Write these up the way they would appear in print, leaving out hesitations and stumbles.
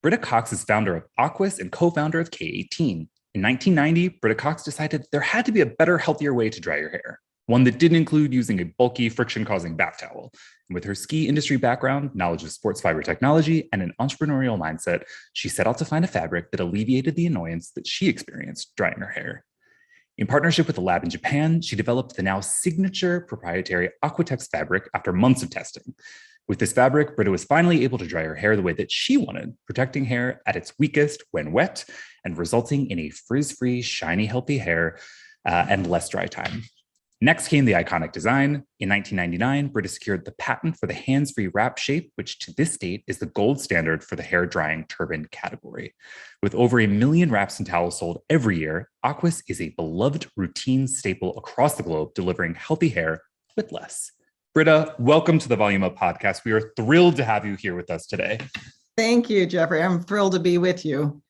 Britta Cox is founder of Aquis and co-founder of K18. In 1990, Britta Cox decided there had to be a better, healthier way to dry your hair, one that didn't include using a bulky, friction-causing bath towel. And with her ski industry background, knowledge of sports fiber technology, and an entrepreneurial mindset, she set out to find a fabric that alleviated the annoyance that she experienced drying her hair. In partnership with a lab in Japan, she developed the now signature proprietary AQUITEX fabric after months of testing. With this fabric, Britta was finally able to dry her hair the way that she wanted, protecting hair at its weakest when wet and resulting in a frizz-free, shiny, healthy hair and less dry time. Next came the iconic design. In 1999, Britta secured the patent for the hands-free wrap shape, which to this date is the gold standard for the hair drying turban category. With over 1 million wraps and towels sold every year, Aquis is a beloved routine staple across the globe, delivering healthy hair with less. Britta, welcome to the Volume Up podcast. We are thrilled to have you here with us today. Thank you, Jeffrey. I'm thrilled to be with you.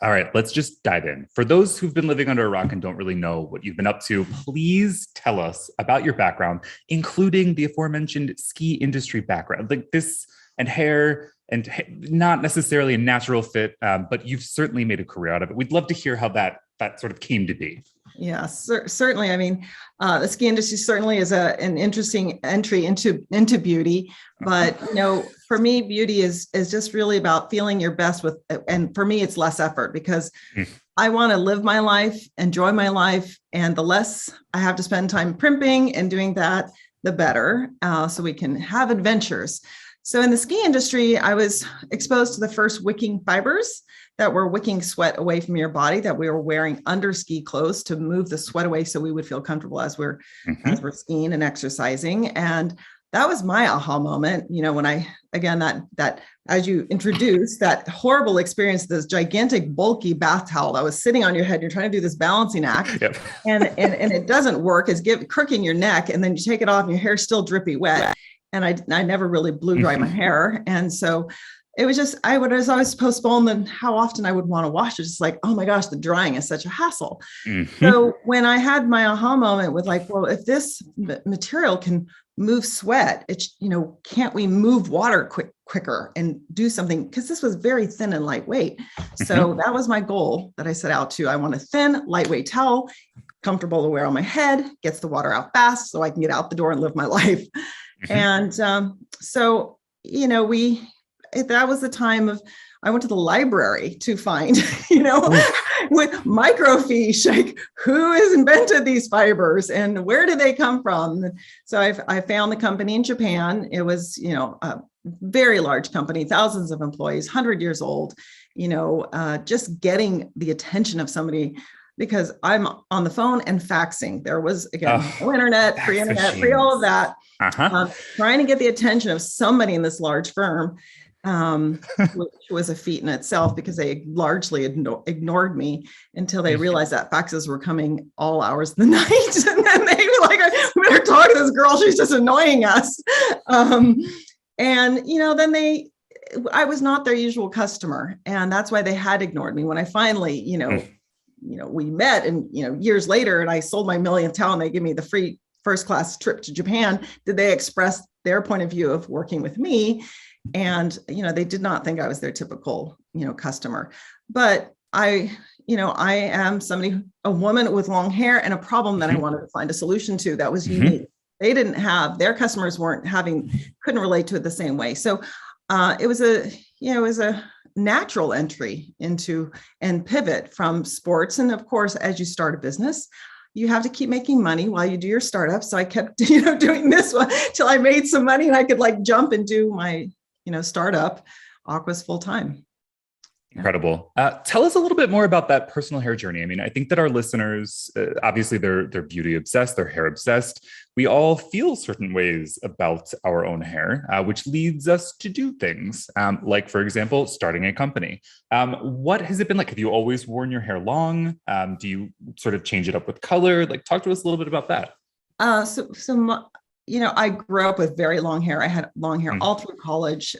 All right, let's just dive in. For those who've been living under a rock and don't really know what you've been up to, please tell us about your background, including the aforementioned ski industry background. Like this and hair, and not necessarily a natural fit, but you've certainly made a career out of it. We'd love to hear how that sort of came to be. Yeah, certainly. I mean, the ski industry certainly is an interesting entry into beauty, but for me, beauty is just really about feeling your best with, and for me, it's less effort because I want to live my life, enjoy my life, and the less I have to spend time primping and doing that, the better, so we can have adventures. So in the ski industry, I was exposed to the first wicking fibers that were wicking sweat away from your body, that we were wearing under ski clothes to move the sweat away so we would feel comfortable as we're skiing and exercising. And that was my aha moment, when I, again, that as you introduced that horrible experience, this gigantic bulky bath towel that was sitting on your head, you're trying to do this balancing act and it doesn't work, it's crooking your neck, and then you take it off and your hair's still drippy wet. And I never really blew dry my hair. And so it was just, I was always postpone how often I would want to wash it. Just like, oh my gosh, the drying is such a hassle. So when I had my aha moment with like, well, if this material can move sweat, it's, can't we move water quicker and do something? Because this was very thin and lightweight. So that was my goal that I set out to. I want a thin, lightweight towel, comfortable to wear on my head, gets the water out fast so I can get out the door and live my life. And so, that was the time of, I went to the library to find, with microfiche, like who has invented these fibers and where did they come from? So I found the company in Japan. It was, a very large company, thousands of employees, 100 years old, just getting the attention of somebody, because I'm on the phone and faxing. There was, again, no internet, free internet, free all of that. Trying to get the attention of somebody in this large firm, which was a feat in itself because they largely ignored me until they realized that faxes were coming all hours of the night. And then they were like, we better talk to this girl. She's just annoying us. Then I was not their usual customer. And that's why they had ignored me. When I finally, we met and, years later, and I sold my millionth towel and they give me the free first class trip to Japan, did they express their point of view of working with me? And, they did not think I was their typical, customer, but I am a woman with long hair and a problem that I wanted to find a solution to that was unique. They didn't have, their customers couldn't relate to it the same way. So it was a natural entry into and pivot from sports. And of course, as you start a business, you have to keep making money while you do your startup. So I kept, doing this one till I made some money and I could jump and do my, startup Aquis full time. Incredible. Tell us a little bit more about that personal hair journey. I mean, I think that our listeners, obviously they're beauty obsessed, they're hair obsessed. We all feel certain ways about our own hair, which leads us to do things like, for example, starting a company. What has it been like? Have you always worn your hair long? Do you sort of change it up with color? Talk to us a little bit about that. I grew up with very long hair. I had long hair all through college.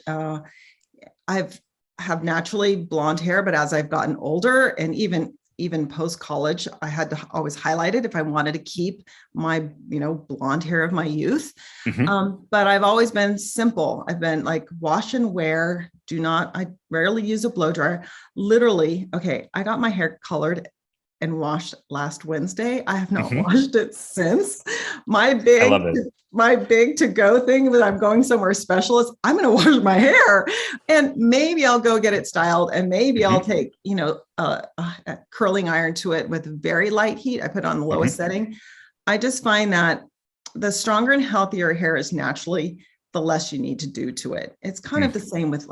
Have naturally blonde hair, but as I've gotten older and even even post-college, I had to always highlight it if I wanted to keep my, blonde hair of my youth. But I've always been simple. I've been like wash and wear. I rarely use a blow dryer. Literally, okay, I got my hair colored and washed last Wednesday. I have not washed it since. My big to go thing that I'm going somewhere special is I'm going to wash my hair, and maybe I'll go get it styled, and maybe I'll take, a curling iron to it with very light heat. I put on the lowest setting. I just find that the stronger and healthier hair is naturally, the less you need to do to it. It's kind of the same with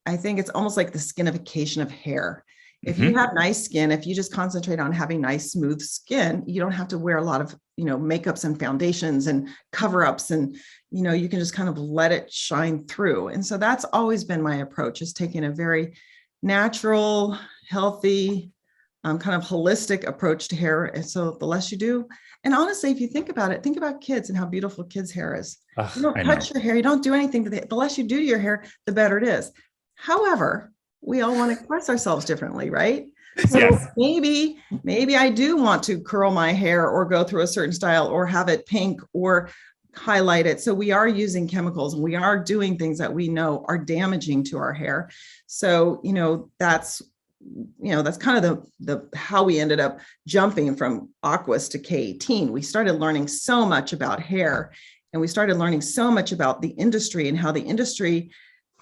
I think it's almost like the skinification of hair. If you have nice skin, if you just concentrate on having nice, smooth skin, you don't have to wear a lot of, makeups and foundations and cover-ups, and, you can just kind of let it shine through. And so that's always been my approach, is taking a very natural, healthy, kind of holistic approach to hair. And so the less you do, and honestly, if you think about it, think about kids and how beautiful kids' hair is. You don't touch your hair, you don't do anything to it. The less you do to your hair, the better it is. However, we all want to express ourselves differently, right? So maybe I do want to curl my hair or go through a certain style or have it pink or highlight it. So we are using chemicals, and we are doing things that we know are damaging to our hair. So, that's kind of the how we ended up jumping from Aquis to K18. We started learning so much about hair, and we started learning so much about the industry and how the industry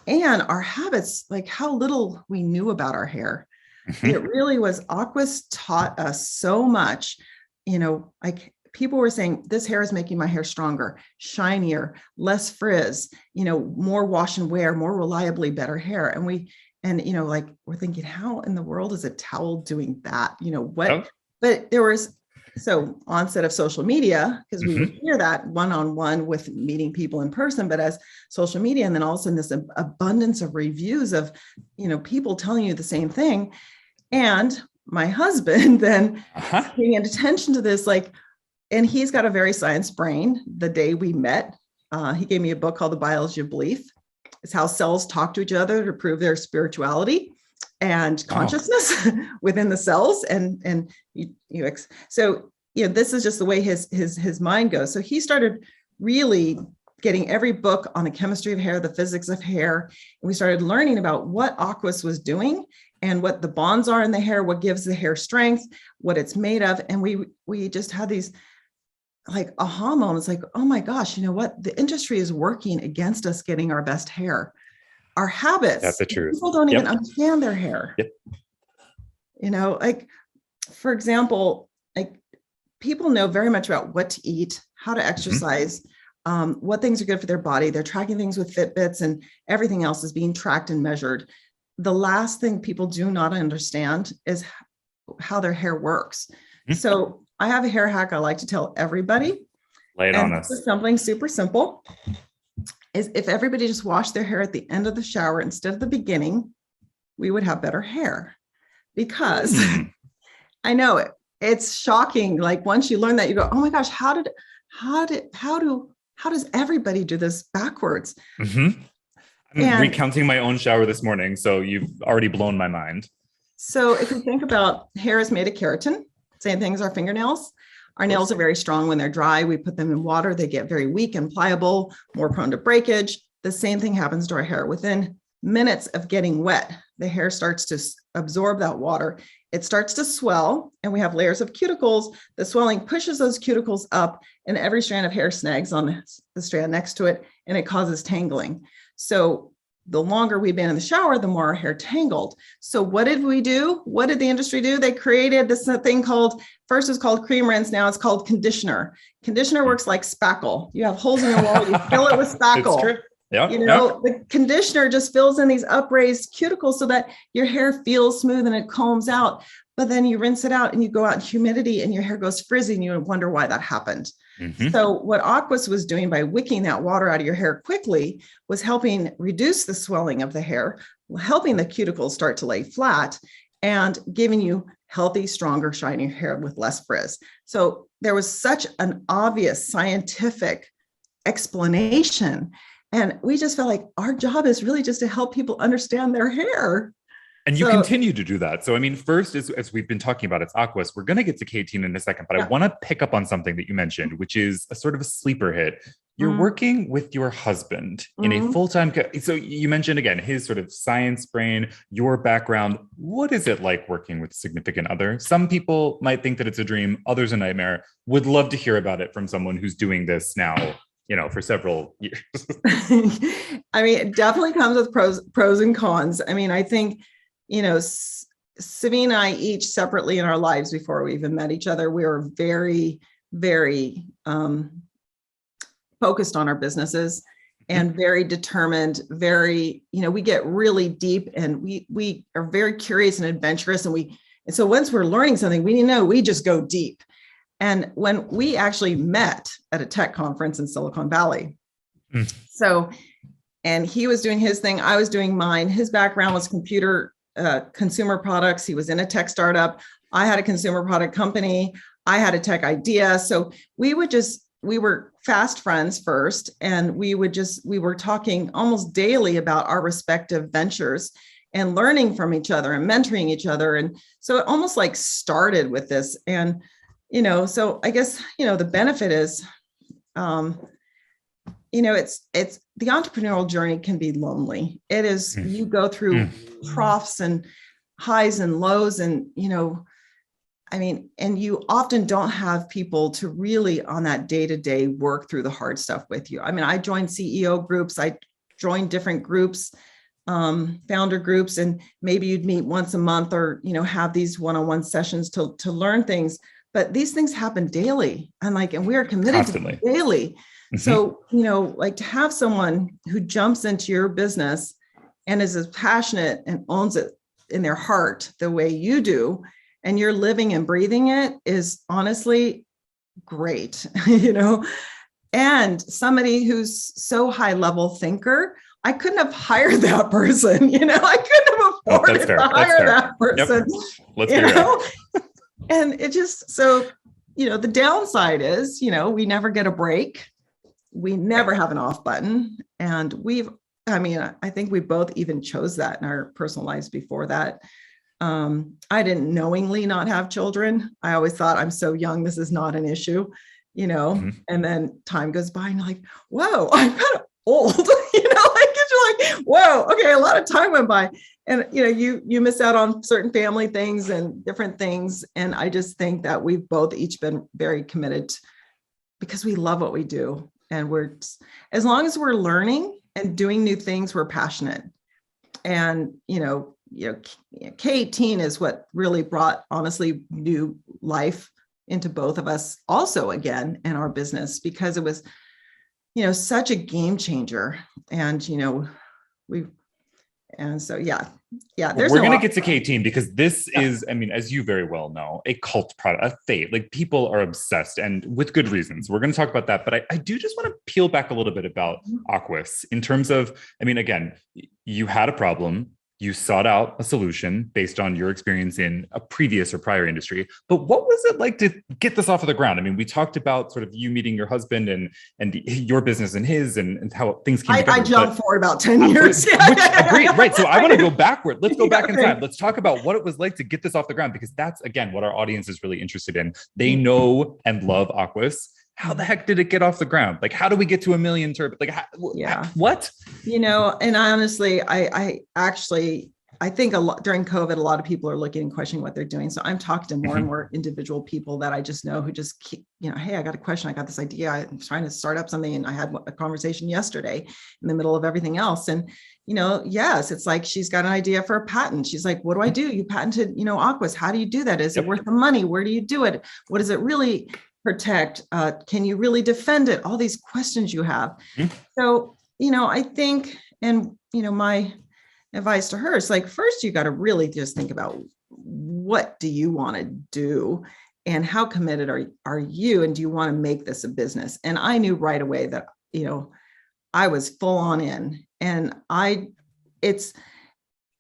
and our habits, like how little we knew about our hair. It really was, Aquis taught us so much, like people were saying, this hair is making my hair stronger, shinier, less frizz, more wash and wear, more reliably better hair. And we're thinking, how in the world is a towel doing that? But there was, onset of social media, because we would hear that one-on-one with meeting people in person, but as social media, and then all of a sudden this abundance of reviews of, people telling you the same thing. And my husband then paying attention to this, and he's got a very science brain. The day we met, he gave me a book called The Biology of Belief. It's how cells talk to each other to prove their spirituality and consciousness within the cells. So, this is just the way his mind goes. So he started really getting every book on the chemistry of hair, the physics of hair. And we started learning about what Aquis was doing and what the bonds are in the hair, what gives the hair strength, what it's made of. And we just had these aha moments, oh my gosh, the industry is working against us getting our best hair. Our habits. That's the truth. People don't even understand their hair. For example, people know very much about what to eat, how to exercise, what things are good for their body. They're tracking things with Fitbits, and everything else is being tracked and measured. The last thing people do not understand is how their hair works. So I have a hair hack I like to tell everybody. Lay it on us. This is something super simple. Is if everybody just washed their hair at the end of the shower instead of the beginning, we would have better hair. Because I know it's shocking. Once you learn that, you go, oh my gosh, how does everybody do this backwards? I'm recounting my own shower this morning, so you've already blown my mind. So if you think about, hair is made of keratin, same thing as our fingernails. Our nails are very strong when they're dry. We put them in water, they get very weak and pliable, more prone to breakage. The same thing happens to our hair. Within minutes of getting wet, the hair starts to absorb that water. It starts to swell, and we have layers of cuticles. The swelling pushes those cuticles up, and every strand of hair snags on the strand next to it, and it causes tangling. So the longer we've been in the shower, the more our hair tangled. So what did we do? What did the industry do? They created this thing called, first it was called cream rinse, now it's called conditioner. Conditioner works like spackle. You have holes in your wall, you fill it with spackle. It's true. Yeah, the conditioner just fills in these upraised cuticles so that your hair feels smooth and it combs out. But then you rinse it out and you go out in humidity and your hair goes frizzy and you wonder why that happened. So what Aquis was doing by wicking that water out of your hair quickly was helping reduce the swelling of the hair, helping the cuticles start to lay flat, and giving you healthy, stronger, shiny hair with less frizz. So there was such an obvious scientific explanation. And we just felt like our job is really just to help people understand their hair. And you So continue to do that. So, I mean, first, as we've been talking about, it's Aquis. We're going to get to K18 in a second, but I yeah. want to pick up on something that you mentioned, which is a sort of a sleeper hit. You're Mm-hmm. working with your husband in a full-time. So you mentioned, again, his sort of science brain, your background. What is it like working with a significant other? Some people might think that it's a dream, others a nightmare. Would love to hear about it from someone who's doing this now, for several years. I mean, it definitely comes with pros and cons. I mean, I think, Savine and I each separately in our lives before we even met each other, we were very, very focused on our businesses and very determined, very, we get really deep and we are very curious and adventurous. And so once we're learning something, we just go deep. And when we actually met at a tech conference in Silicon Valley, and he was doing his thing, I was doing mine. His background was consumer products. He was in a tech startup. I had a consumer product company. I had a tech idea. So we were fast friends first, and we were talking almost daily about our respective ventures and learning from each other and mentoring each other. And so it almost like started with this. And, so I guess, the benefit is, it's the entrepreneurial journey can be lonely. It is, you go through troughs and highs and lows and, and you often don't have people to really on that day-to-day work through the hard stuff with you. I mean, I joined CEO groups, I joined different groups, founder groups, and maybe you'd meet once a month or, have these one-on-one sessions to learn things, but these things happen daily. And we are committed Constantly. to daily. So, to have someone who jumps into your business and is as passionate and owns it in their heart the way you do, and you're living and breathing it is honestly great, and somebody who's so high level thinker, I couldn't have hired that person, I couldn't have afforded to hire that person. Yep. Let's be real. And it just, so, the downside is, we never get a break. We never have an off button. And I think we both even chose that in our personal lives before that. I didn't knowingly not have children. I always thought I'm so young, this is not an issue, and then time goes by and you're like, whoa, I'm kind of old, you're like, whoa, okay, a lot of time went by. And, you miss out on certain family things and different things. And I just think that we've both each been very committed because we love what we do. And as long as we're learning and doing new things, we're passionate. And, K18 is what really brought, honestly, new life into both of us also again in our business, because it was, such a game changer. And, we're going to get to K18 because this is, as you very well know, a cult product, a fate. Like, people are obsessed, and with good reasons. We're going to talk about that. But I do just want to peel back a little bit about Aquis in terms of, again, you had a problem. You sought out a solution based on your experience in a previous or prior industry. But what was it like to get this off of the ground? We talked about sort of you meeting your husband and your business and his and how things came together. I jumped forward about 10 years. Great, right. So I want to go backward. Let's go back in time. Let's talk about what it was like to get this off the ground, because that's, again, what our audience is really interested in. They know and love Aquis. How the heck did it get off the ground? Like, how do we get to 1 million turbans? Like, what? And honestly, I think a lot during COVID, a lot of people are looking and questioning what they're doing. So I'm talking to more and more individual people that I just know who just keep, hey, I got a question. I got this idea. I'm trying to start up something. And I had a conversation yesterday in the middle of everything else. And, yes, it's like, she's got an idea for a patent. She's like, what do I do? You patented, Aquis. How do you do that? Is it worth the money? Where do you do it? What does it really protect? Can you really defend it? All these questions you have. So, I think, and, my advice to her is like, first, you got to really just think about what do you want to do and how committed are you? And do you want to make this a business? And I knew right away that, I was full on in. And it's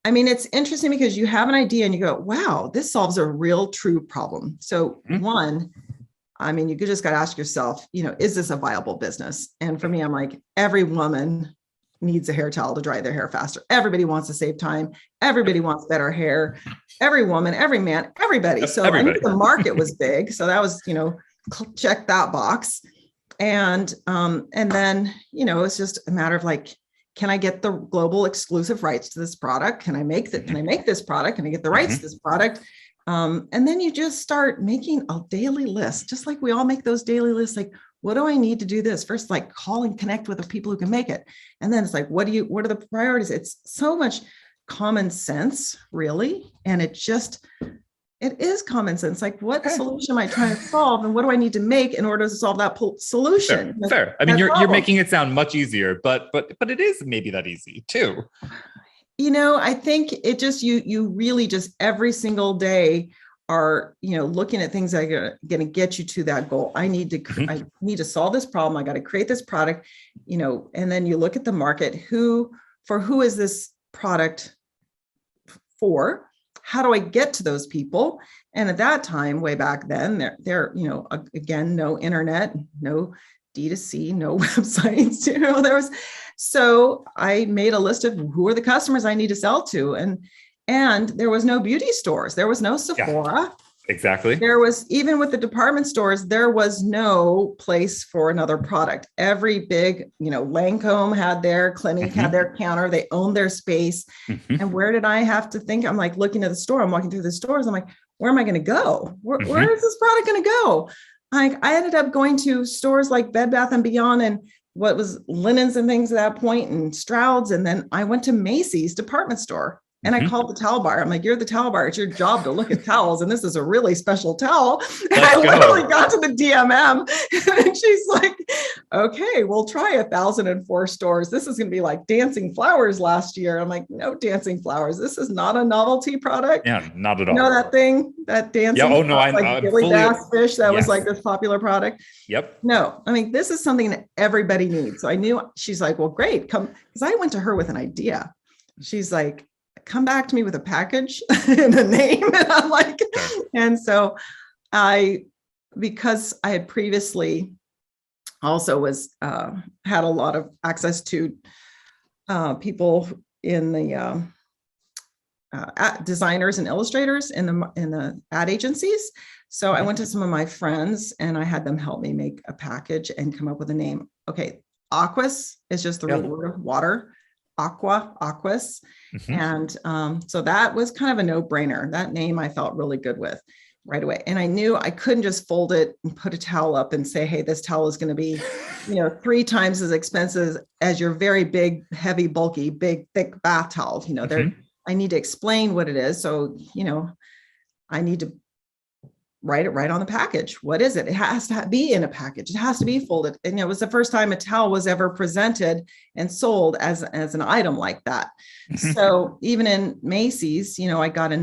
interesting because you have an idea and you go, wow, this solves a real true problem. So one, you could just got to ask yourself, is this a viable business? And for me, I'm like, every woman needs a hair towel to dry their hair faster. Everybody wants to save time. Everybody wants better hair. Every woman, every man, everybody. So I knew the market was big. So that was, check that box. And then, it's just a matter of like, can I get the global exclusive rights to this product? Can I make that? Can I make this product? Can I get the rights to this product? And then you just start making a daily list, just like we all make those daily lists. Like, what do I need to do this? First, like call and connect with the people who can make it. And then it's like, what are the priorities? It's so much common sense, really. And it is common sense. Like, what solution am I trying to solve? And what do I need to make in order to solve that solution? Fair. I mean, you're making it sound much easier, but it is maybe that easy too. I think it just, you really just every single day are, looking at things that are going to get you to that goal. I need to solve this problem. I got to create this product, and then you look at the market, who is this product for? How do I get to those people? And at that time, way back then, there, again, no internet, no D2C, no websites, so I made a list of who are the customers I need to sell to. And there was no beauty stores. There was no Sephora. Yeah, exactly. There was, even with the department stores, there was no place for another product. Every big, Lancome had their clinic, had their counter. They owned their space. And where did I have to think? I'm like looking at the store. I'm walking through the stores. I'm like, where am I going to go? Where is this product going to go? I ended up going to stores like Bed Bath & Beyond and what was linens and things at that point, and Stroud's. And then I went to Macy's department store. And I called the towel bar. I'm like, you're the towel bar. It's your job to look at towels. And this is a really special towel. And I literally got to the DMM and she's like, okay, we'll try 1,004 stores. This is going to be like Dancing Flowers last year. I'm like, no Dancing Flowers. This is not a novelty product. Yeah, not at all. You know that thing, that dancing, I'm Billy Bass fish that was like this popular product. Yep. No, I mean, this is something that everybody needs. So I knew, she's like, well, great. Come. Because I went to her with an idea. She's like, come back to me with a package and a name. And I'm like, and so because I had previously also had a lot of access to people in the designers and illustrators in the ad agencies. So I went to some of my friends and I had them help me make a package and come up with a name. Okay. Aquis is just the real word of water. Aquis. And so that was kind of a no-brainer. That name I felt really good with right away. And I knew I couldn't just fold it and put a towel up and say, hey, this towel is going to be, 3 times as expensive as your very big, heavy, bulky, big, thick bath towel. I need to explain what it is. So, I need to write it right on the package. What is it? It has to be in a package. It has to be folded. And it was the first time a towel was ever presented and sold as an item like that. So even in Macy's, I got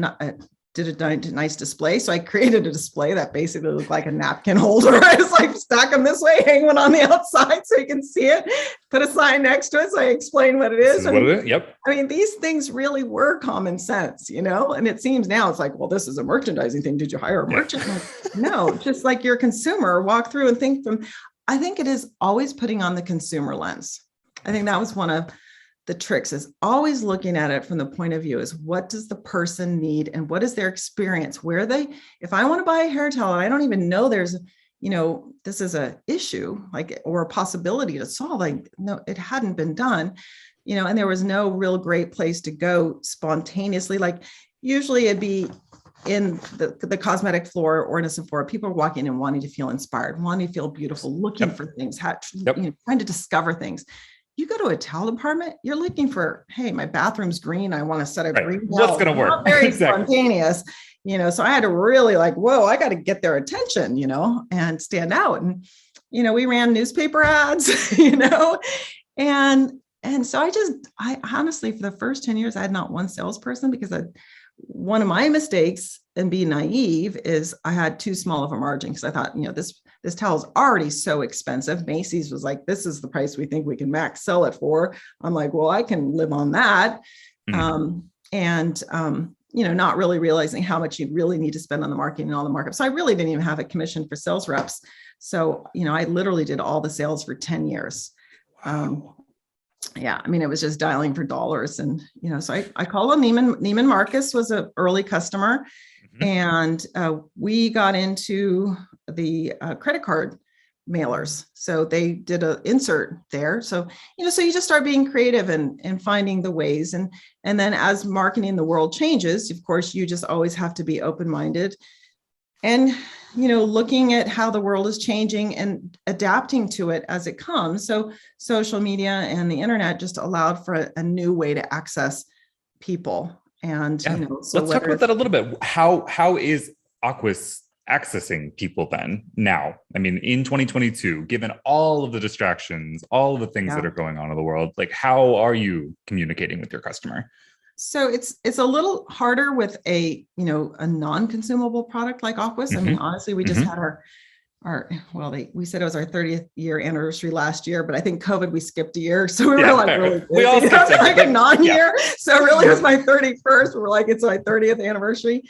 did a nice display. So I created a display that basically looked like a napkin holder. I was like, stack them this way, hang one on the outside so you can see it, put a sign next to it. So I explain what it is. Yep. I mean, these things really were common sense, and it seems now it's like, well, this is a merchandising thing. Did you hire a merchant? Like, no, just like your consumer, walk through and think I think it is always putting on the consumer lens. I think that was one of the tricks, is always looking at it from the point of view is, what does the person need and what is their experience? If I want to buy a hair towel, I don't even know there's, this is a issue or a possibility to solve. No, it hadn't been done, and there was no real great place to go spontaneously. Like usually it'd be in the cosmetic floor or in a Sephora, people are walking in wanting to feel inspired, wanting to feel beautiful, looking for things, trying to discover things. You go to a towel department, you're looking for, hey, my bathroom's green. I want to set a green towel. What's going to work? Not very spontaneous, so I had to really whoa, I got to get their attention, and stand out. And, we ran newspaper ads, and so I honestly, for the first 10 years, I had not one salesperson, because one of my mistakes and being naive is I had too small of a margin, because I thought, this towel is already so expensive. Macy's was like, this is the price we think we can max sell it for. I'm like, well, I can live on that. Not really realizing how much you really need to spend on the marketing and all the markup. So I really didn't even have a commission for sales reps. So, I literally did all the sales for 10 years. yeah, I mean, it was just dialing for dollars. And, so I called on Neiman Marcus was an early customer. Mhm. And we got into the credit card mailers. So they did an insert there. So, so you just start being creative and finding the ways. And then as marketing the world changes, of course, you just always have to be open-minded and, looking at how the world is changing and adapting to it as it comes. So social media and the internet just allowed for a new way to access people. And, Yeah. so Let's talk about that a little bit. How is Aquis accessing people then now? I mean, in 2022, given all of the distractions, all of the things that are going on in the world, like how are you communicating with your customer? So it's a little harder with a non-consumable product like Aquis. I mean, honestly, we just had we said it was our 30th year anniversary last year, but I think COVID, we skipped a year. So we were like, really busy. We all skipped like a non-year. Yeah. So really it was my 31st. We were like, it's my 30th anniversary.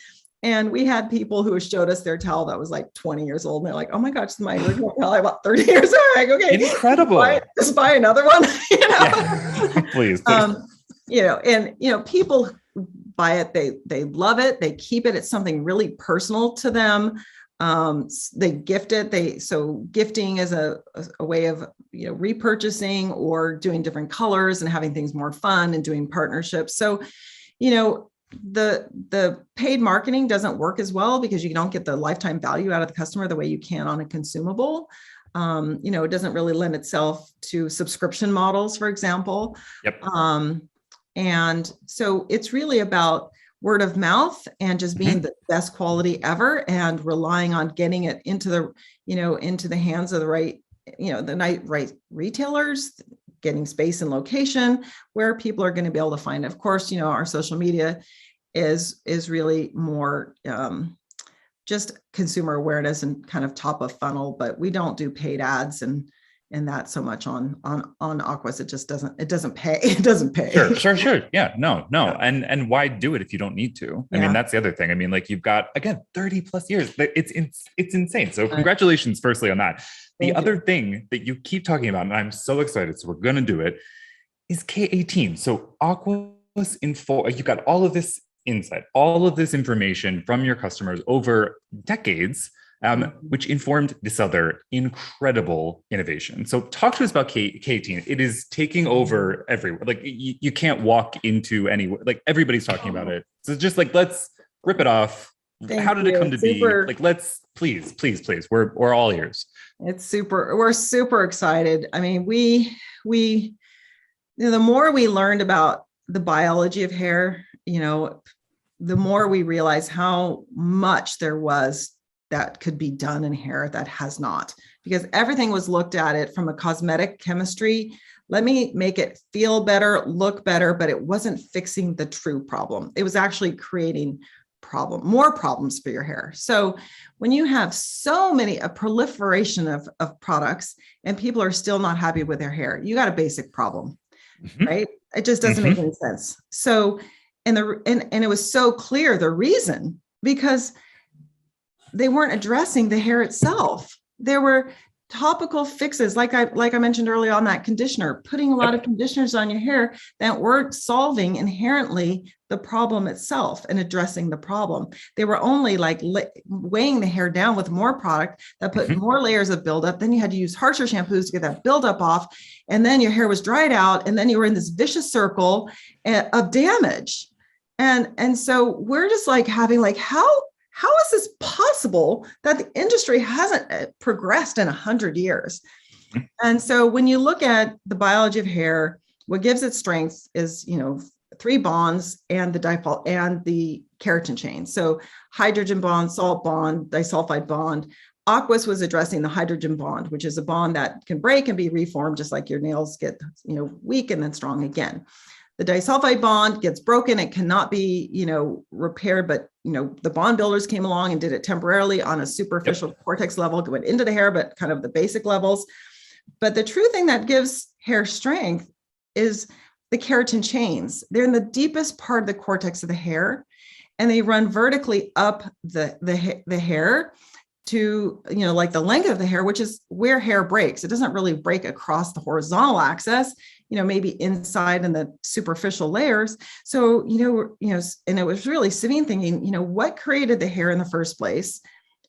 And we had people who showed us their towel that was like 20 years old. And they're like, oh my gosh, this is my original towel I bought 30 years ago. Like, okay, incredible. Just buy another one. Yeah. Please. People buy it, they love it, they keep it. It's something really personal to them. They gift it. So gifting is a way of, repurchasing or doing different colors and having things more fun and doing partnerships. So, the paid marketing doesn't work as well because you don't get the lifetime value out of the customer the way you can on a consumable. It doesn't really lend itself to subscription models, for example. Yep. And so it's really about word of mouth and just being the best quality ever and relying on getting it into the hands of the right, right retailers, getting space and location where people are going to be able to find it. Of course, our social media is really more just consumer awareness and kind of top of funnel, but we don't do paid ads and that so much on Aquis. It just doesn't pay. It doesn't pay. Sure. Yeah, no. Yeah. And why do it if you don't need to? I mean, that's the other thing. I mean, like you've got, again, 30 plus years. It's insane. So congratulations firstly on that. The other thing that you keep talking about, and I'm so excited, so we're going to do it, is K18. So Aquis Info, you've got all of this insight, all of this information from your customers over decades, which informed this other incredible innovation. So talk to us about K18. It is taking over everywhere. Like you can't walk into anywhere, like everybody's talking about it. So just like, let's rip it off. How did it come to be? Like, let's please. We're all ears. We're super excited. I mean, we the more we learned about the biology of hair, the more we realize how much there was that could be done in hair that has not, because everything was looked at it from a cosmetic chemistry. Let me make it feel better, look better, but it wasn't fixing the true problem. It was actually creating more problems for your hair. So when you have a proliferation of products and people are still not happy with their hair, you got a basic problem, right? It just doesn't make any sense. So, and it was so clear the reason, because they weren't addressing the hair itself. There were topical fixes, like I mentioned earlier on that conditioner, putting a lot of conditioners on your hair that weren't solving inherently the problem itself and addressing the problem. They were only like weighing the hair down with more product that put more layers of buildup. Then you had to use harsher shampoos to get that buildup off. And then your hair was dried out. And then you were in this vicious circle of damage. And so we're just like having like, how is this possible that the industry hasn't progressed in 100 years? And so when you look at the biology of hair, what gives it strength is, 3 bonds and the dipole and the keratin chain. So hydrogen bond, salt bond, disulfide bond. Aquis was addressing the hydrogen bond, which is a bond that can break and be reformed, just like your nails get, weak and then strong again. The disulfide bond gets broken. It cannot be, repaired, but, the bond builders came along and did it temporarily on a superficial cortex level, went into the hair, but kind of the basic levels. But the true thing that gives hair strength is the keratin chains. They're in the deepest part of the cortex of the hair, and they run vertically up the hair to, like the length of the hair, which is where hair breaks. It doesn't really break across the horizontal axis, maybe inside in the superficial layers. So, and it was really Savine thinking, what created the hair in the first place?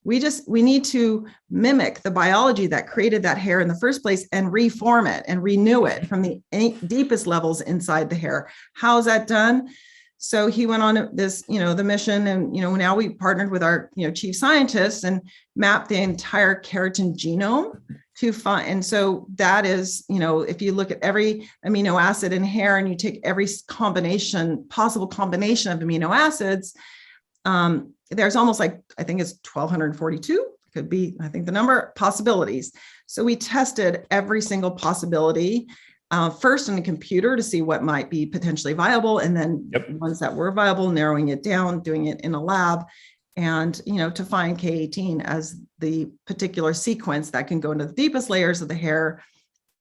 We need to mimic the biology that created that hair in the first place and reform it and renew it from the deepest levels inside the hair. How is that done? So he went on this, the mission, and, now we partnered with our, chief scientists and mapped the entire keratin genome to find. And so that is, if you look at every amino acid in hair and you take every possible combination of amino acids, there's almost like, I think it's 1,242, could be, I think the number, possibilities. So we tested every single possibility first in a computer to see what might be potentially viable, and then ones that were viable, narrowing it down, doing it in a lab, and to find K18 as the particular sequence that can go into the deepest layers of the hair,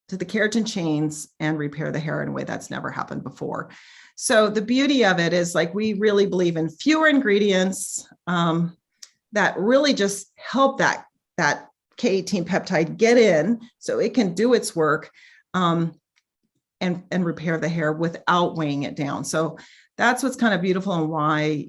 to the keratin chains, and repair the hair in a way that's never happened before. So the beauty of it is, like, we really believe in fewer ingredients that really just help that K18 peptide get in so it can do its work. And repair the hair without weighing it down. So that's what's kind of beautiful, and why,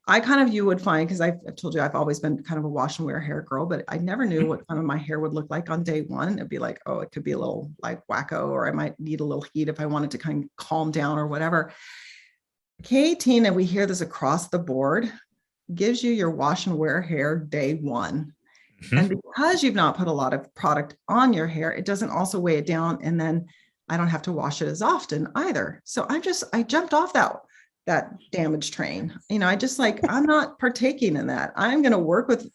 I kind of, you would find, because I've told you, I've always been kind of a wash and wear hair girl, but I never knew what kind of my hair would look like on day one. It'd be like, oh, it could be a little like wacko, or I might need a little heat if I wanted to kind of calm down or whatever. K18, and we hear this across the board, gives you your wash and wear hair day one. And because you've not put a lot of product on your hair, it doesn't also weigh it down. And then I don't have to wash it as often either. So I jumped off that damage train. I'm not partaking in that. I'm going to work with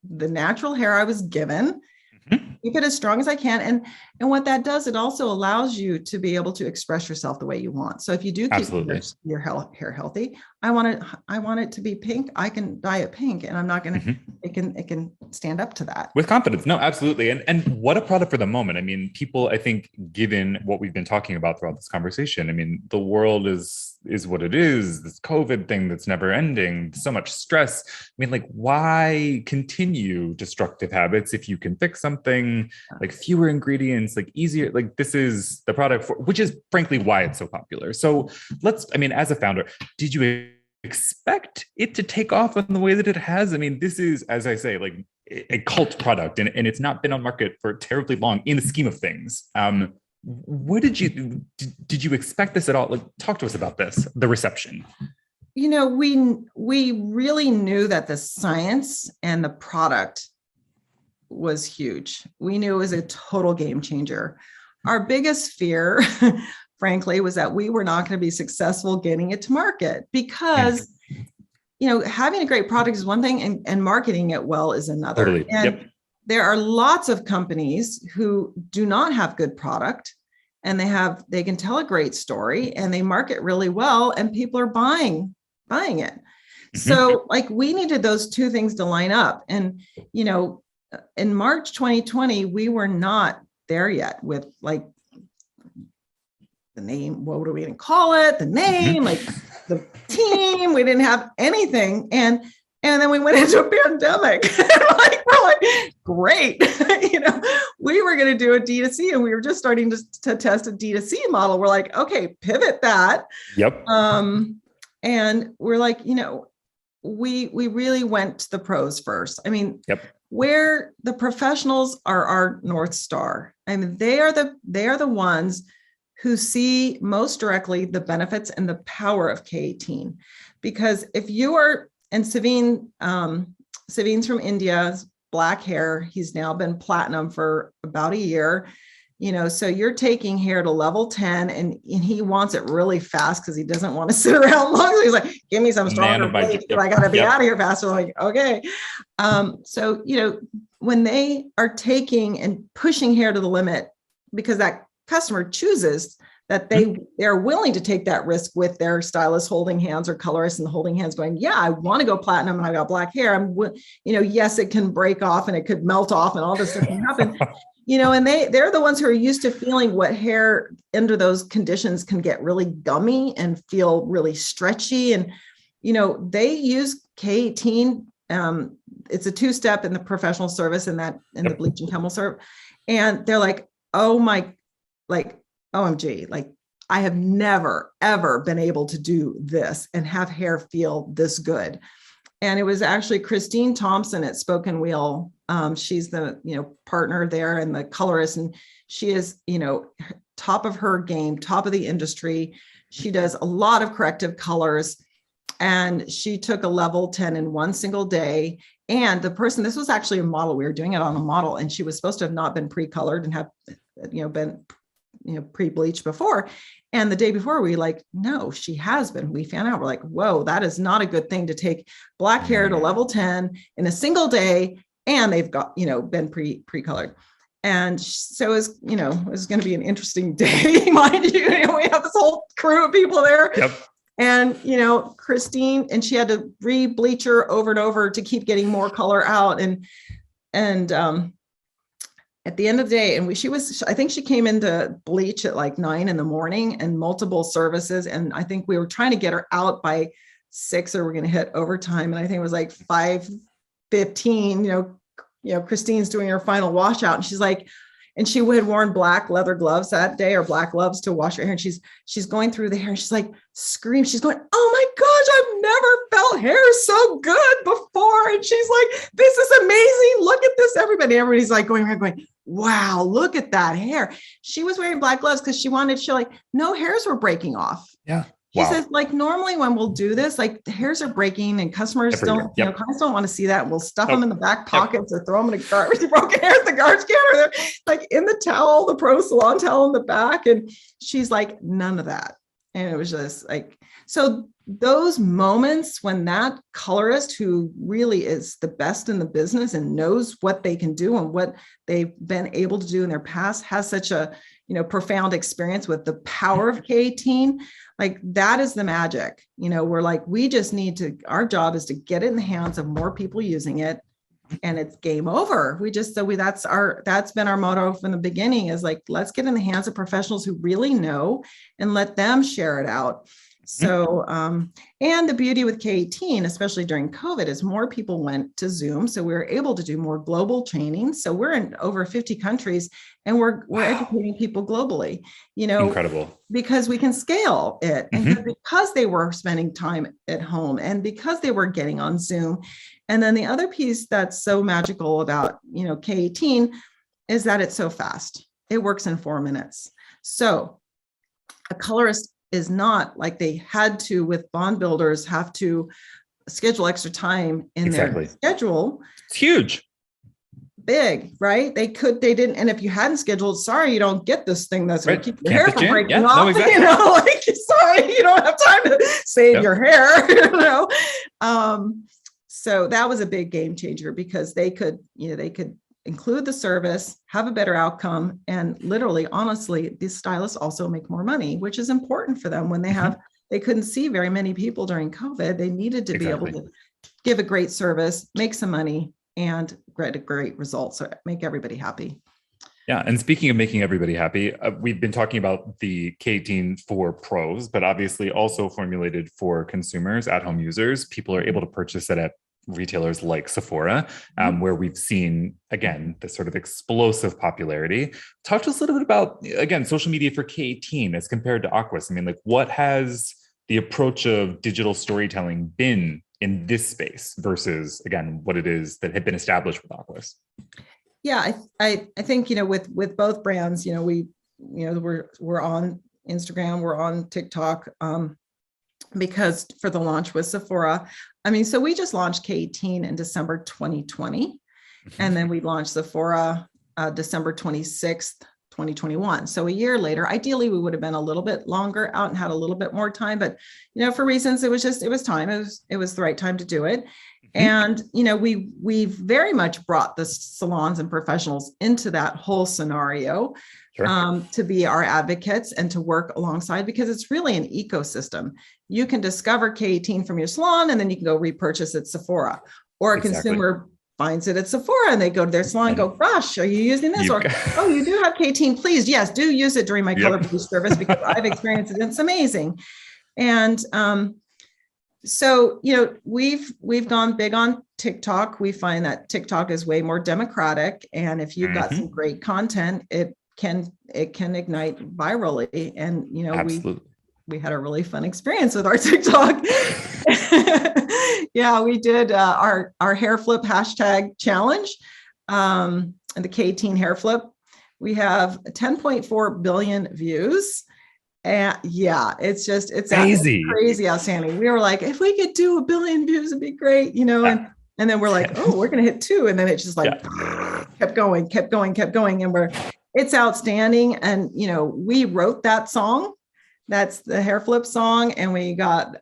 the natural hair I was given, keep it as strong as I can. And what that does, it also allows you to be able to express yourself the way you want. So if you do keep your hair healthy, I want it to be pink. I can dye it pink, and I'm not going to, it can stand up to that with confidence. No, absolutely. And what a product for the moment. I mean, people, I think, given what we've been talking about throughout this conversation, I mean, the world is what it is, this COVID thing that's never ending, so much stress. I mean, like, why continue destructive habits if you can fix something, like fewer ingredients, like easier, like this is the product for, which is frankly why it's so popular. So as a founder, did you expect it to take off in the way that it has? I mean, this is, as I say, like a cult product, and it's not been on market for terribly long in the scheme of things. What did you expect this at all? Like, talk to us about this, the reception. We really knew that the science and the product was huge. We knew it was a total game changer. Our biggest fear, frankly, was that we were not going to be successful getting it to market, because, having a great product is one thing, and marketing it well is another. Totally. And there are lots of companies who do not have good product, and they can tell a great story and they market really well, and people are buying it. So we needed those two things to line up. And, in March 2020, we were not there yet with like the name, what do we even call it? The name, like the team, we didn't have anything. And then we went into a pandemic. we're like, great. We were going to do a D2C, and we were just starting to test a D2C model. We're like, okay, pivot that. Yep. And we're like, we really went to the pros first. I mean, where the professionals are our North Star. I mean, they are the ones who see most directly the benefits and the power of K18. Because if you are, and Savine's from India, black hair, he's now been platinum for about a year, so you're taking hair to level 10, and he wants it really fast because he doesn't want to sit around long. So he's like, give me some stronger blades, I got to be out of here faster. I'm like, okay. So, when they are taking and pushing hair to the limit, because that customer chooses that they're willing to take that risk with their stylist holding hands, or colorist and holding hands going, yeah, I want to go platinum and I got black hair. Yes, it can break off and it could melt off and all this stuff can happen. And they're the ones who are used to feeling what hair under those conditions can get really gummy and feel really stretchy. And, they use K18 it's a two-step in the professional service in the bleach and chemical service. And they're like, oh my, like, OMG, like I have never, ever been able to do this and have hair feel this good. And it was actually Christine Thompson at Spoken Wheel. She's the, partner there and the colorist. And she is, top of her game, top of the industry. She does a lot of corrective colors. And she took a level 10 in one single day. And the person, this was actually a model. We were doing it on a model, and she was supposed to have not been pre-colored and have, been, pre-bleached before. And the day before, we like, no, she has been. We found out, we're like, whoa, that is not a good thing to take black hair to level 10 in a single day. And they've got, been pre-colored. And so it's, it's going to be an interesting day, mind you. We have this whole crew of people there. Yep. And, Christine, and she had to re-bleach her over and over to keep getting more color out. And at the end of the day, and I think she came into bleach at like 9 a.m. and multiple services. And I think we were trying to get her out by 6, or we're going to hit overtime. And I think it was like 5:15, Christine's doing her final washout, and she's like, and she had worn black leather gloves that day, or black gloves to wash her hair. And she's going through the hair, and she's like scream. She's going, oh my gosh, I've never felt hair so good before. And she's like, this is amazing. Look at this, everybody's like going, wow, look at that hair. She was wearing black gloves because she wanted to show like no hairs were breaking off. Yeah. She says, like, normally when we'll do this, like the hairs are breaking and customers clients don't want to see that. We'll stuff them in the back pockets or throw them in a garbage, broken hairs, the garbage can, or they're like in the towel, the pro salon towel in the back. And she's like, none of that. And it was just like, so those moments when that colorist, who really is the best in the business and knows what they can do and what they've been able to do in their past, has such a, profound experience with the power of K18, like that is the magic. We're like, we just need to, our job is to get it in the hands of more people using it, and it's game over. That's been our motto from the beginning, is like, let's get in the hands of professionals who really know and let them share it out. So, and the beauty with K18, especially during COVID, is more people went to Zoom. So we were able to do more global training. So we're in over 50 countries, and we're educating people globally, incredible, because we can scale it. And because they were spending time at home, and because they were getting on Zoom. And then the other piece that's so magical about, K18 is that it's so fast. It works in 4 minutes. So a colorist is not like they had to, with bond builders, have to schedule extra time in their schedule. It's huge. Big, right? They didn't. And if you hadn't scheduled, sorry, you don't get this thing that's going to keep your hair from breaking off. No, exactly. Like, sorry, you don't have time to save your hair, So that was a big game changer, because they could include the service, have a better outcome. And literally, honestly, these stylists also make more money, which is important for them when they couldn't see very many people during COVID. They needed to be able to give a great service, make some money, and get a great result. So make everybody happy. Yeah. And speaking of making everybody happy, we've been talking about the K18 for pros, but obviously also formulated for consumers, at-home users. People are able to purchase it at retailers like Sephora, where we've seen, again, this sort of explosive popularity. Talk to us a little bit about, again, social media for K18 as compared to Aquis. I mean, like, what has the approach of digital storytelling been in this space versus, again, what it is that had been established with Aquis? Yeah, I think, with both brands, we're on Instagram, we're on TikTok, because for the launch with Sephora. I mean, so we just launched K18 in December 2020, and then we launched Sephora December 26th, 2021. So a year later, ideally we would have been a little bit longer out and had a little bit more time, but for reasons, it was time. It was the right time to do it. And we very much brought the salons and professionals into that whole scenario. To be our advocates and to work alongside, because it's really an ecosystem. You can discover K18 from your salon, and then you can go repurchase at Sephora, or a consumer finds it at Sephora and they go to their salon and go, gosh, are you using this? Or, oh, you do have K18, please. Yes, do use it during my color boost service, because I've experienced it. It's amazing. And So, we've gone big on TikTok. We find that TikTok is way more democratic. And if you've got some great content, it can ignite virally. And, Absolutely. we had a really fun experience with our TikTok. Yeah, we did our hair flip hashtag challenge, and the K18 hair flip. We have 10.4 billion views. And yeah, it's crazy outstanding. We were like, if we could do 1 billion views, it'd be great, and then we're like, oh, we're going to hit 2. And then it's just like, kept going. And it's outstanding. And, we wrote that song. That's the hair flip song. And we got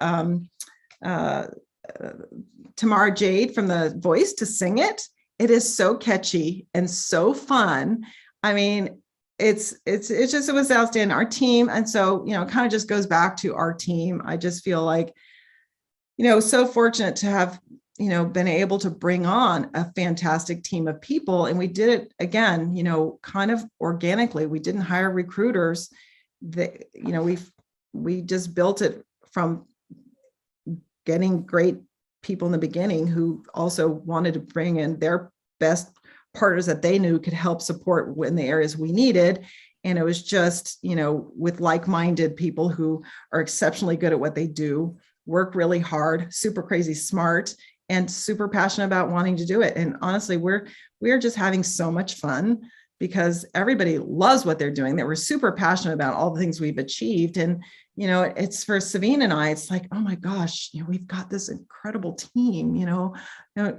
Tamara Jade from The Voice to sing it. It is so catchy and so fun. I mean, it was outstanding, our team. And so, it kind of just goes back to our team. I just feel like, so fortunate to have, been able to bring on a fantastic team of people. And we did it again, kind of organically. We didn't hire recruiters. We just built it from getting great people in the beginning who also wanted to bring in their best partners that they knew could help support in the areas we needed. And it was just, with like-minded people who are exceptionally good at what they do, work really hard, super crazy smart, and super passionate about wanting to do it. And honestly, we're just having so much fun because everybody loves what they're doing, that we're super passionate about all the things we've achieved. And, it's for Savine and I, it's like, oh my gosh, we've got this incredible team,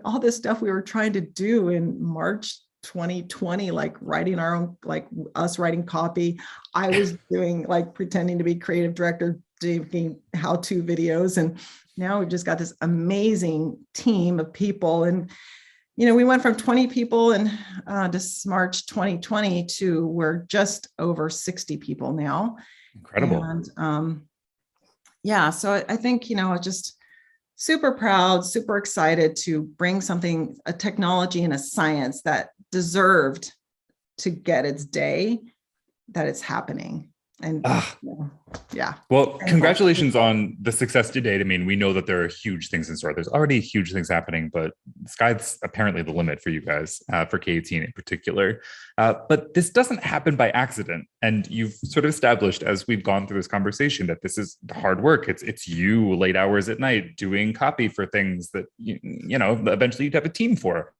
all this stuff we were trying to do in March 2020, like writing our own, like us writing copy. I was doing like pretending to be creative director, doing how-to videos. And now we've just got this amazing team of people. And, we went from 20 people in this March 2020 to we're just over 60 people now. Incredible. And so I think, just super proud, super excited to bring a technology and a science that deserved to get its day, that it's happening. And yeah. Well, congratulations on the success to date. I mean, we know that there are huge things in store. There's already huge things happening, but the sky's apparently the limit for you guys, for K18 in particular. But this doesn't happen by accident. And you've sort of established, as we've gone through this conversation, that this is hard work. It's you late hours at night doing copy for things that, eventually you'd have a team for.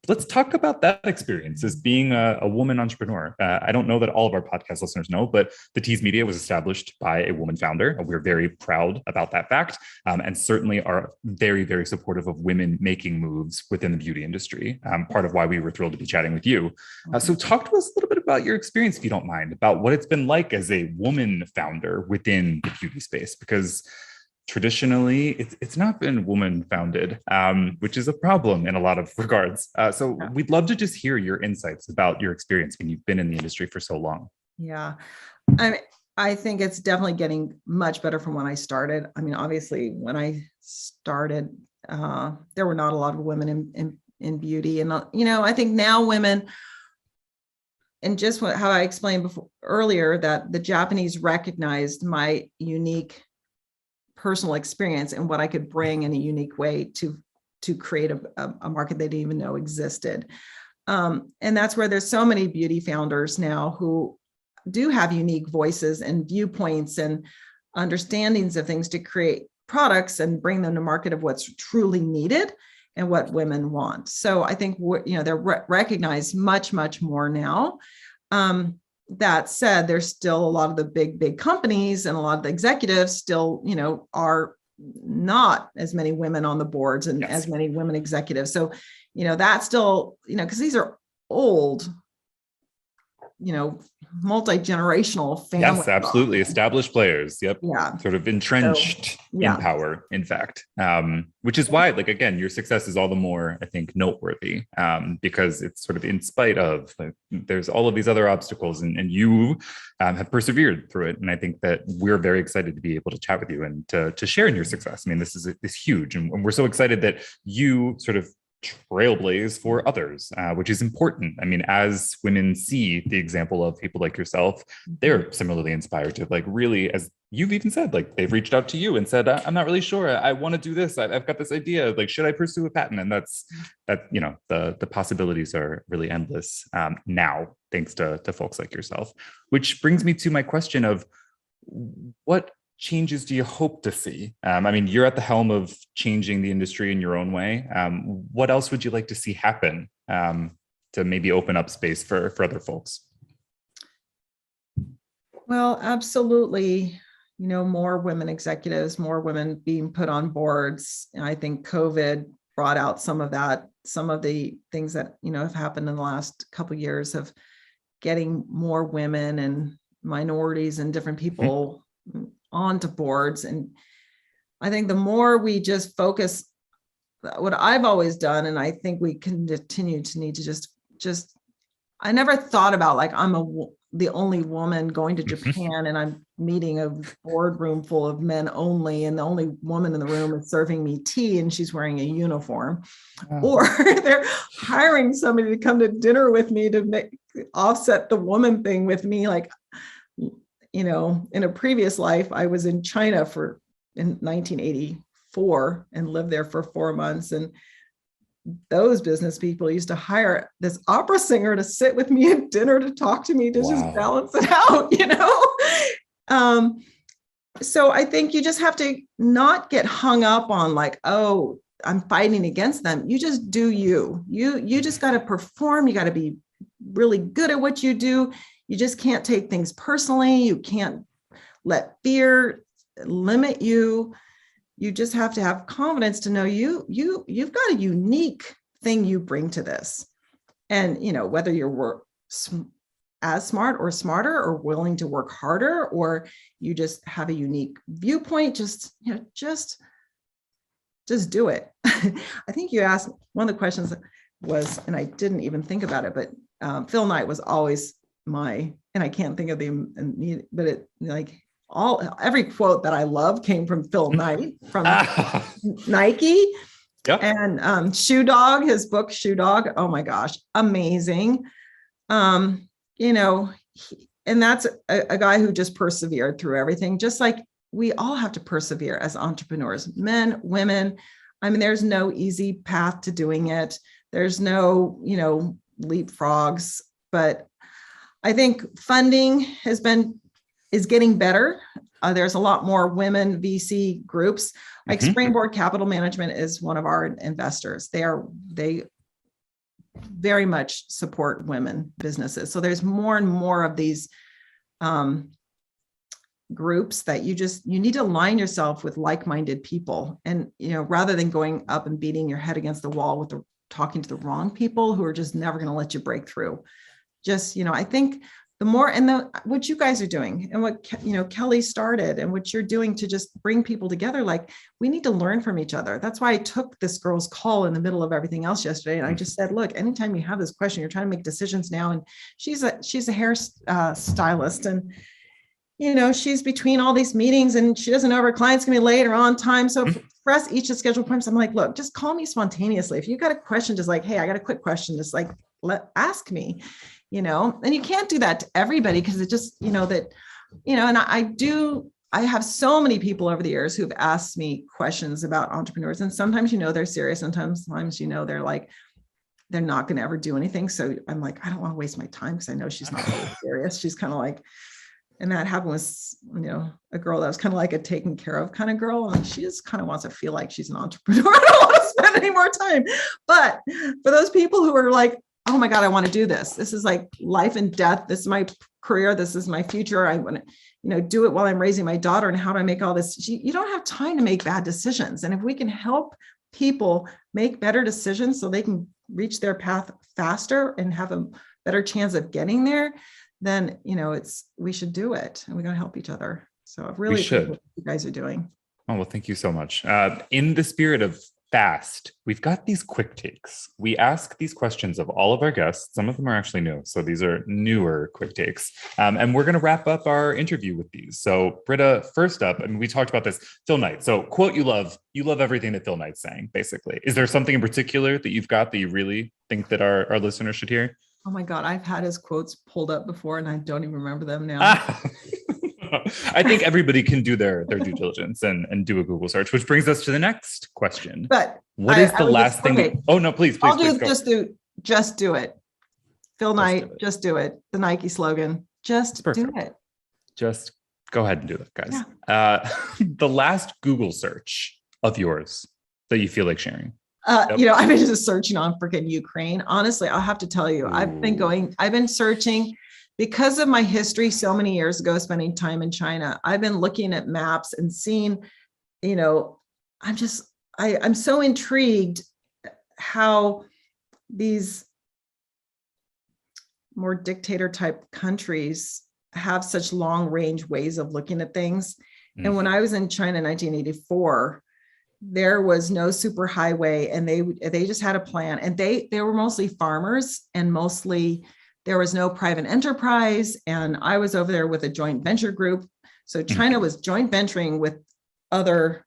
Let's talk about that experience as being a woman entrepreneur. I don't know that all of our podcast listeners know, but the Tease Media was established by a woman founder. We're very proud about that fact, and certainly are very, very supportive of women making moves within the beauty industry. Part of why we were thrilled to be chatting with you. So talk to us a little bit about your experience, if you don't mind, about what it's been like as a woman founder within the beauty space, because traditionally, it's not been woman founded, which is a problem in a lot of regards. So we'd love to just hear your insights about your experience when you've been in the industry for so long. Yeah, I think it's definitely getting much better from when I started. I mean, obviously, when I started, there were not a lot of women in beauty. And, I think now women, and just how I explained earlier, that the Japanese recognized my unique personal experience and what I could bring in a unique way to create a market they didn't even know existed. And that's where there's so many beauty founders now who do have unique voices and viewpoints and understandings of things to create products and bring them to market of what's truly needed and what women want. So I think, they're recognized much, much more now. That said, there's still a lot of the big companies and a lot of the executives still, are not as many women on the boards and as many women executives. So, that's still, because these are old, multi-generational family. Yes, absolutely. Established players. Yep. Yeah. Sort of entrenched in power, in fact, which is why, again, your success is all the more, I think, noteworthy, because it's sort of in spite of, there's all of these other obstacles and you have persevered through it. And I think that we're very excited to be able to chat with you and to share in your success. I mean, this is huge. And we're so excited that you sort of trailblaze for others, which is important. I mean, as women see the example of people like yourself, they're similarly inspired to like really, as you've even said, like they've reached out to you and said, I'm not really sure. I want to do this. I've got this idea. Like, should I pursue a patent? And the possibilities are really endless now, thanks to folks like yourself, which brings me to my question of what changes do you hope to see? I mean, you're at the helm of changing the industry in your own way. What else would you like to see happen to maybe open up space for other folks? Well, absolutely. More women executives, more women being put on boards. And I think COVID brought out some of that, some of the things that, have happened in the last couple of years of getting more women and minorities and different people onto boards. And I think the more we just focus, what I've always done, and I think we can continue to need to just I never thought about like the only woman going to Japan and I'm meeting a boardroom full of men only, and the only woman in the room is serving me tea and she's wearing a uniform. Or they're hiring somebody to come to dinner with me to offset the woman thing with me. Like, in a previous life, I was in China in 1984 and lived there for 4 months. And those business people used to hire this opera singer to sit with me at dinner to talk to me to just balance it out, So I think you just have to not get hung up on like, oh, I'm fighting against them. You just do you. You just got to perform. You got to be really good at what you do. You just can't take things personally. You can't let fear limit you. You just have to have confidence to know you've got a unique thing you bring to this. And, whether you're as smart or smarter or willing to work harder, or you just have a unique viewpoint, just do it. I think you asked, one of the questions was, and I didn't even think about it, but Phil Knight was always and I can't think of but it like every quote that I love came from Phil Knight from Nike. Yep. And Shoe Dog, his book Shoe Dog, oh my gosh, amazing. And that's a guy who just persevered through everything, just like we all have to persevere as entrepreneurs, men, women. I mean, there's no easy path to doing it. There's no, leapfrogs, but I think funding is getting better. There's a lot more women VC groups. Like Springboard Capital Management is one of our investors. They very much support women businesses. So there's more and more of these groups that you need to align yourself with like-minded people. And, rather than going up and beating your head against the wall talking to the wrong people who are just never going to let you break through. I think the more, and what you guys are doing and what, Kelly started and what you're doing to just bring people together, like we need to learn from each other. That's why I took this girl's call in the middle of everything else yesterday. And I just said, look, anytime you have this question, you're trying to make decisions now. And she's a hair stylist and, she's between all these meetings and she doesn't know if her client's gonna be late or on time. So for us, each of scheduled appointments, I'm like, look, just call me spontaneously. If you got a question, just like, hey, I got a quick question, just like, ask me, and you can't do that to everybody because it just, and I have so many people over the years who've asked me questions about entrepreneurs. And sometimes, they're serious. And sometimes, they're like, they're not going to ever do anything. So I'm like, I don't want to waste my time because I know she's not really serious. She's kind of like, and that happened with, a girl that was kind of like a taken care of kind of girl. And she just kind of wants to feel like she's an entrepreneur. I don't want to spend any more time. But for those people who are like, oh my God, I want to do this. This is like life and death. This is my career. This is my future. I want to, do it while I'm raising my daughter. And how do I make all this? You don't have time to make bad decisions. And if we can help people make better decisions so they can reach their path faster and have a better chance of getting there, then, we should do it. And we're going to help each other. So I really appreciate what you guys are doing. Oh, well, thank you so much. In the spirit of fast. We've got these quick takes. We ask these questions of all of our guests. Some of them are actually new. So these are newer quick takes. And we're going to wrap up our interview with these. So Britta, first up, I mean, we talked about this, Phil Knight. So quote you love everything that Phil Knight's saying, basically. Is there something in particular that you've got that you really think that our listeners should hear? Oh my God, I've had his quotes pulled up before and I don't even remember them now. I think everybody can do their due diligence and do a Google search, which brings us to the next question. But what is the last thing? Oh no, please. I'll do just do it. Phil Knight, just do it. The Nike slogan, just do it. Just go ahead and do it, guys. Yeah. The last Google search of yours that you feel like sharing. I've been just searching on freaking Ukraine. Honestly, I'll have to tell you, I've been searching. Because of my history so many years ago, spending time in China, I've been looking at maps and seeing, I'm so intrigued how these more dictator type countries have such long range ways of looking at things. Mm-hmm. And when I was in China in 1984, there was no super highway and they just had a plan, and they were mostly farmers and mostly there was no private enterprise. And I was over there with a joint venture group. So China was joint venturing with other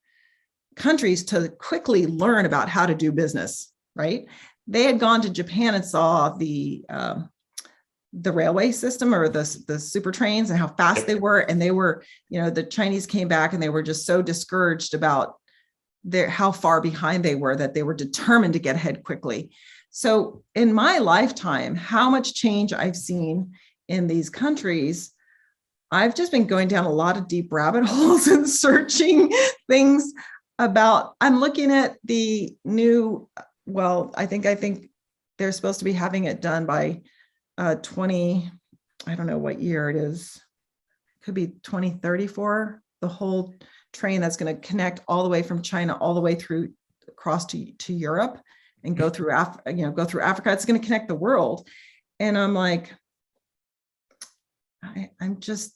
countries to quickly learn about how to do business, right? They had gone to Japan and saw the railway system or the super trains and how fast they were. And they were, the Chinese came back and they were just so discouraged about how far behind they were that they were determined to get ahead quickly. So in my lifetime, how much change I've seen in these countries, I've just been going down a lot of deep rabbit holes and searching things about, I'm looking at the new, I think they're supposed to be having it done by I don't know what year it is. It could be 2034, the whole train that's going to connect all the way from China, all the way through across to Europe. And go through Africa. It's going to connect the world. And I'm like, I'm just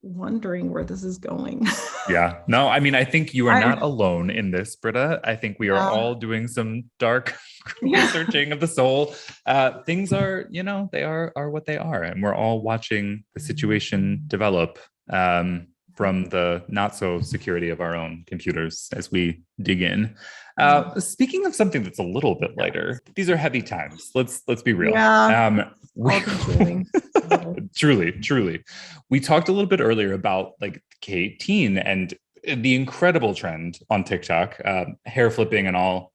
wondering where this is going. Yeah. No, I mean, I think you are not alone in this, Britta. I think we are all doing some dark searching of the soul. Things are, they are what they are. And we're all watching the situation develop from the not so security of our own computers as we dig in. Speaking of something that's a little bit lighter, these are heavy times. Let's be real. Yeah. Truly. We talked a little bit earlier about like K18 and the incredible trend on TikTok, hair flipping and all.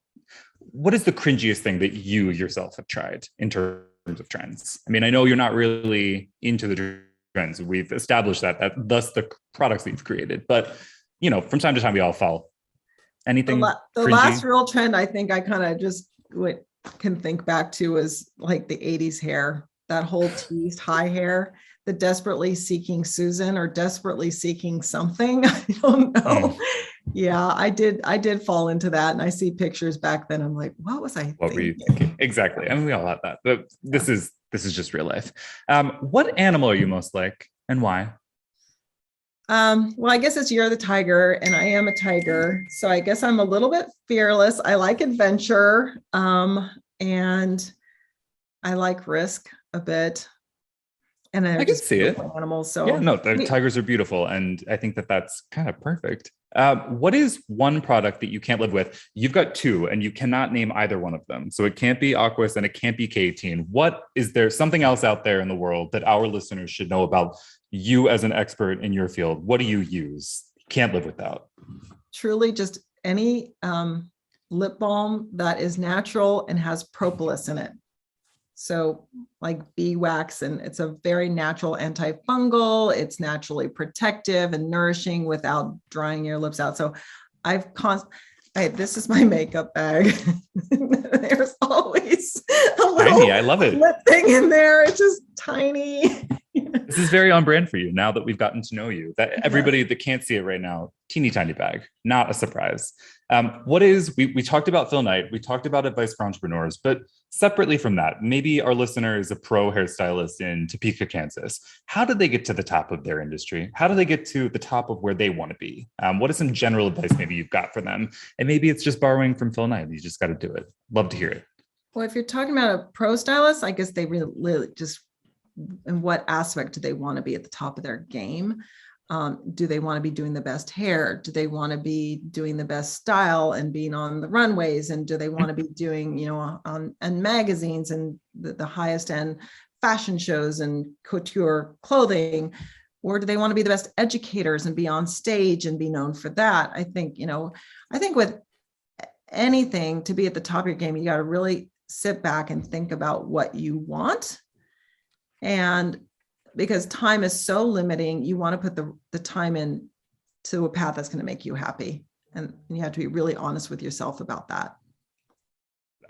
What is the cringiest thing that you yourself have tried in terms of trends? I mean, I know you're not really into the trends. We've established that thus the products that you've created, but from time to time we all fall. Anything the last real trend I think I kind of just can think back to is like the 80s hair, that whole teased high hair, the desperately seeking Susan or desperately seeking something. I don't know. Yeah, I did fall into that, and I see pictures back then. I'm like, what was I thinking? What were you thinking? Exactly. I mean, we all have that. But this is just real life. What animal are you most like, and why? Well, I guess it's You're the Tiger, and I am a tiger. So I guess I'm a little bit fearless. I like adventure, and I like risk a bit. And I can see it. Animals. So yeah, no, the tigers are beautiful, and I think that's kind of perfect. What is one product that you can't live with? You've got two, and you cannot name either one of them. So it can't be Aquis and it can't be K18. What is there something else out there in the world that our listeners should know about you as an expert in your field? What do you use? Can't live without. Truly, just any lip balm that is natural and has propolis in it. So like bee wax, and it's a very natural antifungal. It's naturally protective and nourishing without drying your lips out. So this is my makeup bag. There's always a little tiny. I love it. Lip thing in there. It's just tiny. This is very on brand for you now that we've gotten to know you. That everybody that can't see it right now, teeny tiny bag, not a surprise. We talked about Phil Knight, we talked about advice for entrepreneurs, but separately from that, maybe our listener is a pro hairstylist in Topeka, Kansas. How do they get to the top of their industry? How do they get to the top of where they want to be? What is some general advice maybe you've got for them? And maybe it's just borrowing from Phil Knight. You just got to do it. Love to hear it. Well, if you're talking about a pro stylist, I guess they really just, in what aspect do they want to be at the top of their game? Do they want to be doing the best hair? Do they want to be doing the best style and being on the runways? And do they want to be doing, on magazines and the highest end fashion shows and couture clothing? Or do they want to be the best educators and be on stage and be known for that? I think with anything, to be at the top of your game, you got to really sit back and think about what you want. And because time is so limiting, you want to put the time in to a path that's going to make you happy. And you have to be really honest with yourself about that.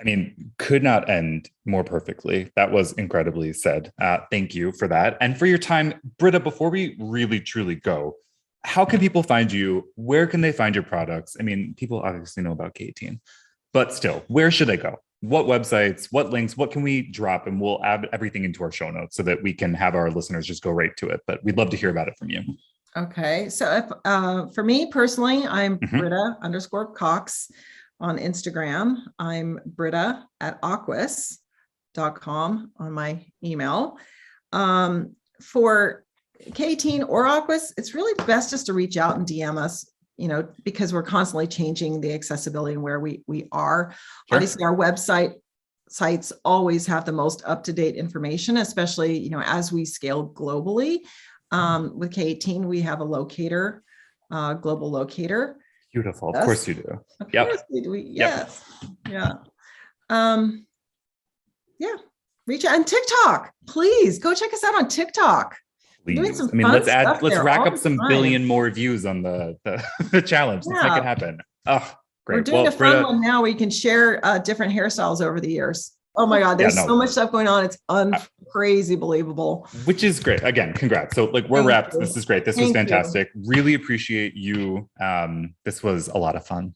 I mean, could not end more perfectly. That was incredibly said. Thank you for that. And for your time, Britta, before we really truly go, how can people find you? Where can they find your products? I mean, people obviously know about K18, but still, where should they go? What websites, what links, what can we drop? And we'll add everything into our show notes so that we can have our listeners just go right to it. But we'd love to hear about it from you. Okay. So if, for me personally, I'm Britta _Cox on Instagram. I'm Britta at Aquis.com on my email. For K18 or Aquis, it's really best just to reach out and DM us, because we're constantly changing the accessibility and where we are. Sure. Obviously, our sites always have the most up-to-date information, especially, as we scale globally. With K18, we have a locator, global locator. Beautiful. Of course you do. Yes. Yeah. Reach out. And TikTok, please go check us out on TikTok. Please. Let's rack up some billion more views on the challenge. Let's make it happen. Oh, great. We're doing a fun one now where you can share different hairstyles over the years. Oh my God, there's so much stuff going on. It's crazy believable. Which is great. Again, congrats. So we're wrapped. This is great. This was fantastic. Really appreciate you. This was a lot of fun.